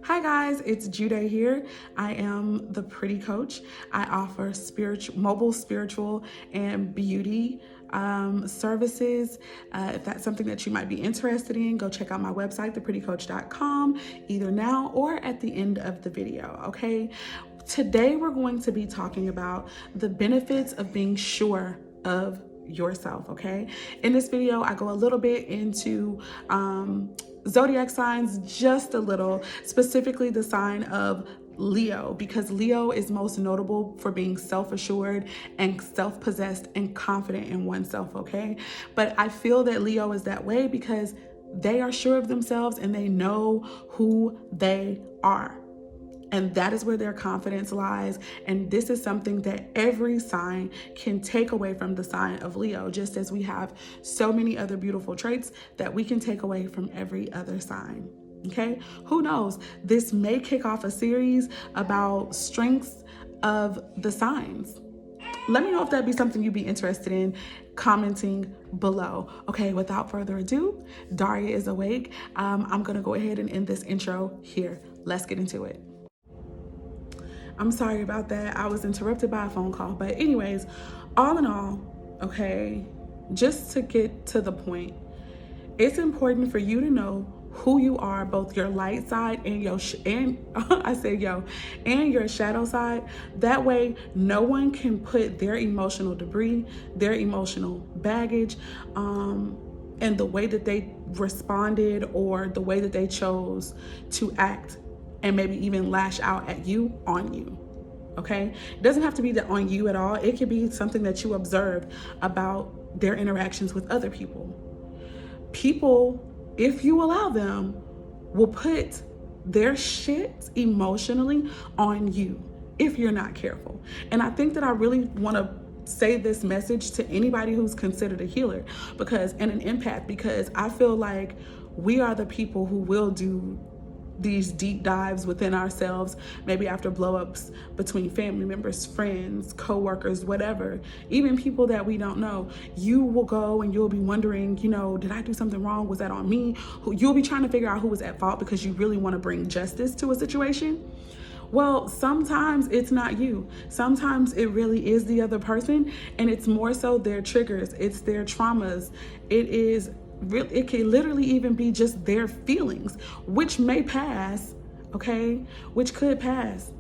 Hi guys, it's Jude here. I am the Pretty Coach. I offer mobile spiritual and beauty services. If that's something that you might be interested in, go check out my website, theprettycoach.com, either now or at the end of the video, okay? Today we're going to be talking about the benefits of being sure of yourself, okay? In this video, I go a little bit into zodiac signs, just a little, specifically the sign of Leo, because Leo is most notable for being self-assured and self-possessed and confident in oneself, okay? But I feel that Leo is that way because they are sure of themselves and they know who they are. And that is where their confidence lies. And this is something that every sign can take away from the sign of Leo, just as we have so many other beautiful traits that we can take away from every other sign. Okay? Who knows? This may kick off a series about strengths of the signs. Let me know if that'd be something you'd be interested in commenting below. Okay, without further ado, Daria is awake. I'm gonna go ahead and end this intro here. Let's get into it. I'm sorry about that. I was interrupted by a phone call. But anyways, all in all, okay, just to get to the point, it's important for you to know who you are, both your light side and your and your shadow side. That way, no one can put their emotional debris, their emotional baggage, and the way that they responded or the way that they chose to act and maybe even lash out at you on you. Okay? It doesn't have to be that on you at all. It could be something that you observed about their interactions with other people. People, if you allow them, will put their shit emotionally on you if you're not careful. And I think that I really want to say this message to anybody who's considered a healer and an empath, because I feel like we are the people who will do these deep dives within ourselves, maybe after blow-ups between family members, friends, co-workers, whatever, even people that we don't know. You will go and you'll be wondering, did I do something wrong? Was that on me? You'll be trying to figure out who was at fault because you really want to bring justice to a situation. Well, sometimes it's not you. Sometimes it really is the other person, and it's more so their triggers, it's their traumas. It can literally even be just their feelings, which may pass, okay? Which could pass.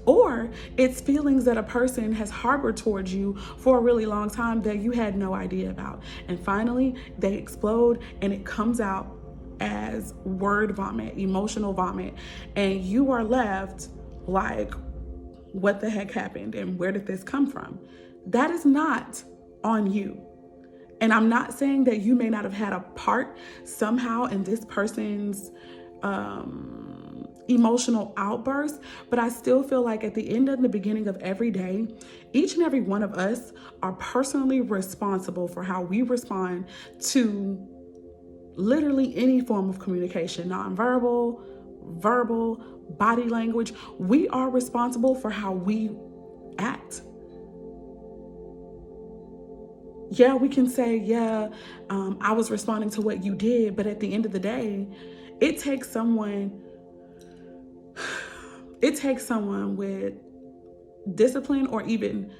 Or it's feelings that a person has harbored towards you for a really long time that you had no idea about. And finally, they explode and it comes out as word vomit, emotional vomit. And you are left like, what the heck happened? And where did this come from? That is not on you. And I'm not saying that you may not have had a part somehow in this person's emotional outburst, but I still feel like at the end and the beginning of every day, each and every one of us are personally responsible for how we respond to literally any form of communication, nonverbal, verbal, body language. We are responsible for how we act. Yeah, we can say, I was responding to what you did, but at the end of the day, it takes someone with discipline, or even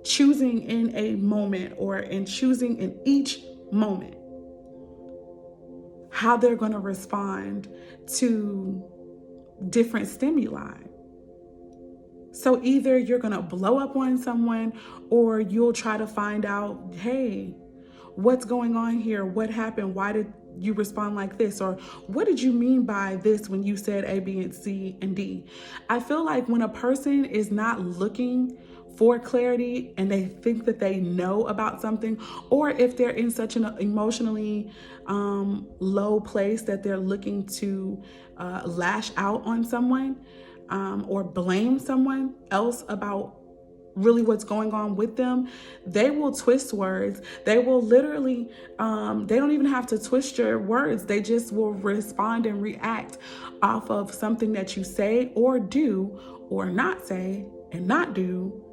choosing in a moment, or in choosing in each moment how they're going to respond to different stimuli. So either you're going to blow up on someone, or you'll try to find out, hey, what's going on here? What happened? Why did you respond like this? Or what did you mean by this when you said A, B, and C, and D? I feel like when a person is not looking for clarity and they think that they know about something, or if they're in such an emotionally low place that they're looking to lash out on someone, or blame someone else about really what's going on with them, they will twist words. They will literally, they don't even have to twist your words. They just will respond and react off of something that you say or do, or not say and not do,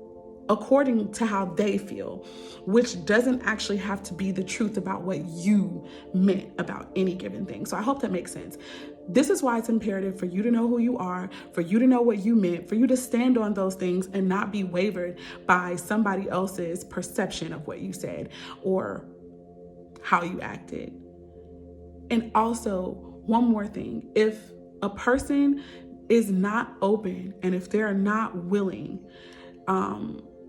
according to how they feel, which doesn't actually have to be the truth about what you meant about any given thing. So I hope that makes sense. This is why it's imperative for you to know who you are, for you to know what you meant, for you to stand on those things and not be wavered by somebody else's perception of what you said or how you acted. And also, one more thing, if a person is not open and if they're not willing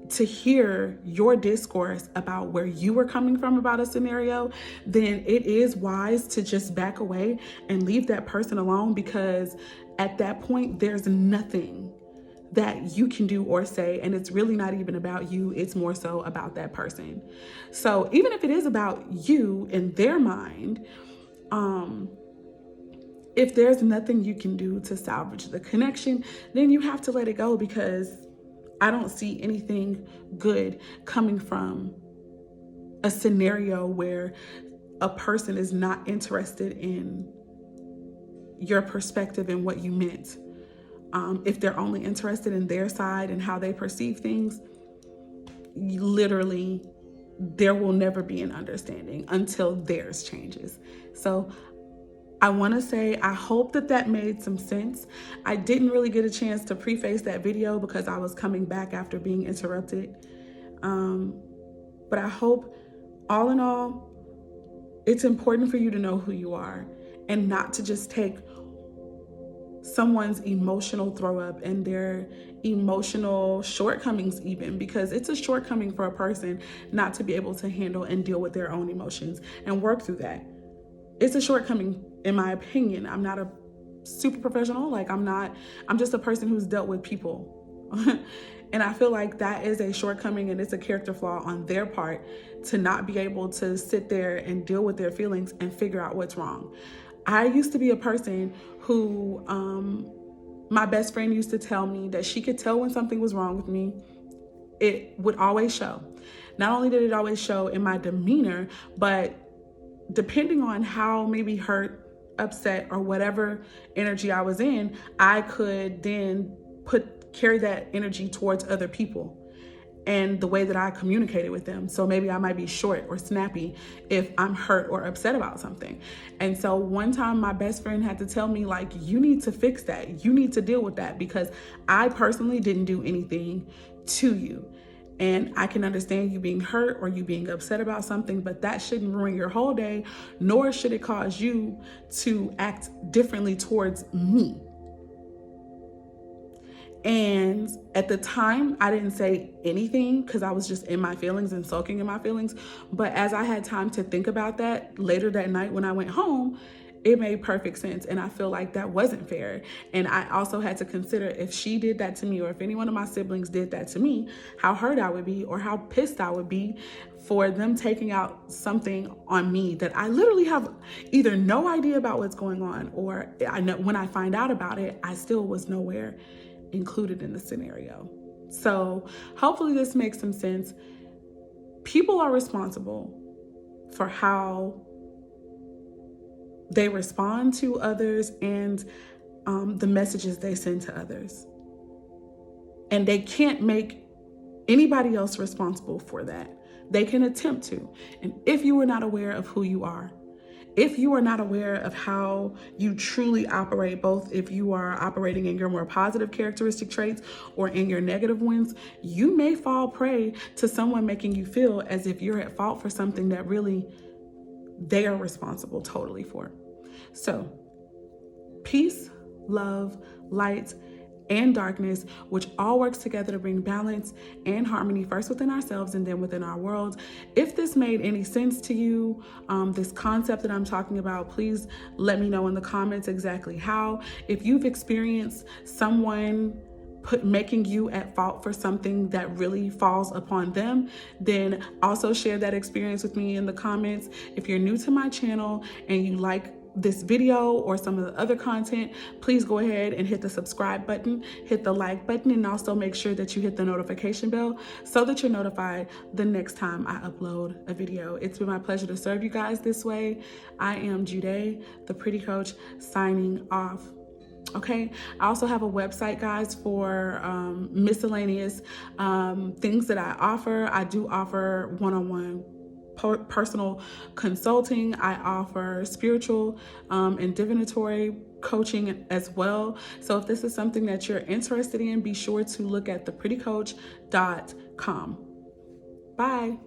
to hear your discourse about where you were coming from about a scenario, then it is wise to just back away and leave that person alone, because at that point, there's nothing that you can do or say, and it's really not even about you, it's more so about that person. So even if it is about you in their mind, if there's nothing you can do to salvage the connection, then you have to let it go, because I don't see anything good coming from a scenario where a person is not interested in your perspective and what you meant. If they're only interested in their side and how they perceive things, literally, there will never be an understanding until theirs changes. So I want to say, I hope that made some sense. I didn't really get a chance to preface that video because I was coming back after being interrupted. But I hope, all in all, it's important for you to know who you are and not to just take someone's emotional throw up and their emotional shortcomings, even, because it's a shortcoming for a person not to be able to handle and deal with their own emotions and work through that. It's a shortcoming, in my opinion. I'm not a super professional. I'm just a person who's dealt with people. And I feel like that is a shortcoming, and it's a character flaw on their part to not be able to sit there and deal with their feelings and figure out what's wrong. I used to be a person who, my best friend used to tell me that she could tell when something was wrong with me. It would always show. Not only did it always show in my demeanor, but depending on how maybe hurt, upset, or whatever energy I was in, I could then carry that energy towards other people and the way that I communicated with them. So maybe I might be short or snappy if I'm hurt or upset about something. And so one time my best friend had to tell me, like, you need to fix that. You need to deal with that, because I personally didn't do anything to you. And I can understand you being hurt or you being upset about something, but that shouldn't ruin your whole day, nor should it cause you to act differently towards me. And at the time, I didn't say anything because I was just in my feelings and sulking in my feelings. But as I had time to think about that later that night when I went home, it made perfect sense. And I feel like that wasn't fair. And I also had to consider, if she did that to me, or if any one of my siblings did that to me, how hurt I would be or how pissed I would be for them taking out something on me that I literally have either no idea about what's going on, or I know when I find out about it, I still was nowhere included in the scenario. So hopefully this makes some sense. People are responsible for how they respond to others and the messages they send to others. And they can't make anybody else responsible for that. They can attempt to. And if you are not aware of who you are, if you are not aware of how you truly operate, both if you are operating in your more positive characteristic traits or in your negative ones, you may fall prey to someone making you feel as if you're at fault for something that really they are responsible totally for. So, peace, love, light, and darkness, which all works together to bring balance and harmony, first within ourselves and then within our world. If this made any sense to you, this concept that I'm talking about, please let me know in the comments exactly how. If you've experienced someone making you at fault for something that really falls upon them, then also share that experience with me in the comments. If you're new to my channel and you like this video or some of the other content, please go ahead and hit the subscribe button, hit the like button, and also make sure that you hit the notification bell so that you're notified the next time I upload a video. It's been my pleasure to serve you guys this way. I am Jude, the Pretty Coach, signing off. Okay, I also have a website, guys, for miscellaneous things that I offer. I do offer one-on-one personal consulting. I offer spiritual and divinatory coaching as well. So if this is something that you're interested in, be sure to look at theprettycoach.com. Bye.